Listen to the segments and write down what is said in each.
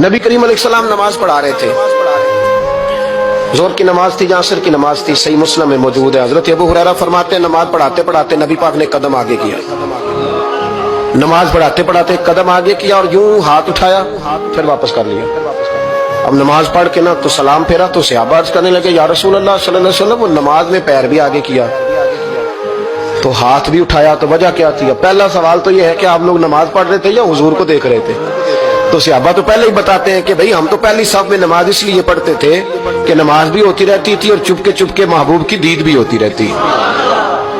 نبی کریم علیہ السلام نماز پڑھا رہے تھے، ظہر کی نماز تھی، عصر کی نماز تھی، صحیح مسلم میں موجود ہے۔ حضرت ابو ہریرہ فرماتے ہیں نماز پڑھاتے پڑھاتے نبی پاک نے قدم آگے کیا، نماز پڑھاتے پڑھاتے قدم آگے کیا اور یوں ہاتھ اٹھایا پھر واپس کر لیا۔ اب نماز پڑھ کے نا تو سلام پھیرا تو صحابہ عرض کرنے لگے یا رسول اللہ صلی اللہ علیہ وسلم، وہ نماز میں پیر بھی آگے کیا تو ہاتھ بھی اٹھایا، تو وجہ کیا تھی؟ پہلا سوال تو یہ ہے کہ آپ لوگ نماز پڑھ رہے تھے یا حضور کو دیکھ رہے تھے؟ تو صحابہ تو پہلے ہی بتاتے ہیں کہ بھئی ہم تو پہلی صف میں نماز اس لیے پڑھتے تھے کہ نماز بھی ہوتی رہتی تھی اور چپ کے محبوب کی دید بھی ہوتی رہتی۔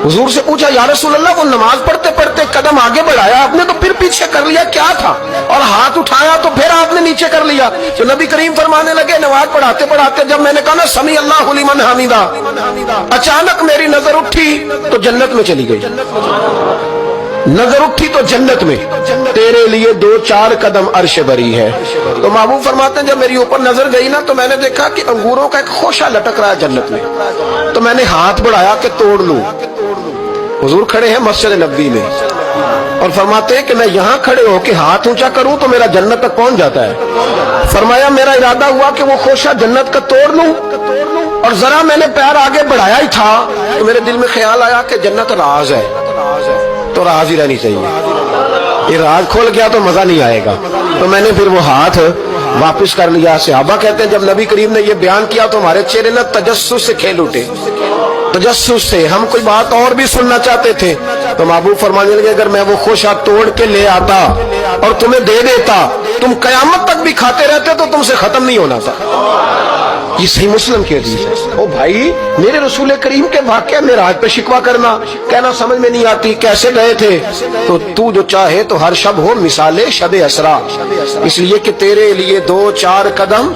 حضور سے پوچھا یا رسول اللہ وہ نماز پڑھتے پڑھتے قدم آگے بڑھایا آپ نے تو پھر پیچھے کر لیا کیا تھا، اور ہاتھ اٹھایا تو پھر آپ نے نیچے کر لیا؟ تو نبی کریم فرمانے لگے نماز پڑھاتے پڑھاتے جب میں نے کہا نا سمیع اللہ لمن حمیدہ، اچانک میری نظر اٹھی تو جنت میں چلی گئی، نظر اٹھی تو جنت میں، تیرے لیے 2-4 قدم عرش بری ہے۔ تو محبوب فرماتے ہیں جب میری اوپر نظر گئی نا تو میں نے دیکھا کہ انگوروں کا ایک خوشہ لٹک رہا ہے جنت میں، تو میں نے ہاتھ بڑھایا کہ توڑ لوں۔ حضور کھڑے ہیں مسجد نبوی میں اور فرماتے ہیں کہ میں یہاں کھڑے ہو کے ہاتھ اونچا کروں تو میرا جنت تک پہنچ جاتا ہے۔ فرمایا میرا ارادہ ہوا کہ وہ خوشہ جنت کا توڑ لوں، اور ذرا میں نے پیر آگے بڑھایا ہی تھا تو میرے دل میں خیال آیا کہ جنت راز ہے تو راز ہی رہنی چاہیے، یہ راز کھول گیا تو مزہ نہیں آئے گا، تو میں نے پھر وہ ہاتھ واپس کر لیا۔ صحابہ کہتے ہیں جب نبی کریم نے یہ بیان کیا تو ہمارے چہرے نہ تجسس سے کھیل اٹھے، تجسس سے ہم کوئی بات اور بھی سننا چاہتے تھے۔ تو محبوب فرمانے لگے اگر میں وہ خوشہ توڑ کے لے آتا اور تمہیں دے دیتا تم قیامت تک بھی کھاتے رہتے تو تم سے ختم نہیں ہونا تھا۔ یہ صحیح مسلم کی حدیث ہے۔ او بھائی میرے رسول کریم کے واقعہ معراج پہ شکوہ کرنا، کہنا سمجھ میں نہیں آتی کیسے گئے تھے، تو جو چاہے تو ہر شب ہو مثال شب اسرا، اس لیے کہ تیرے لیے 2-4 قدم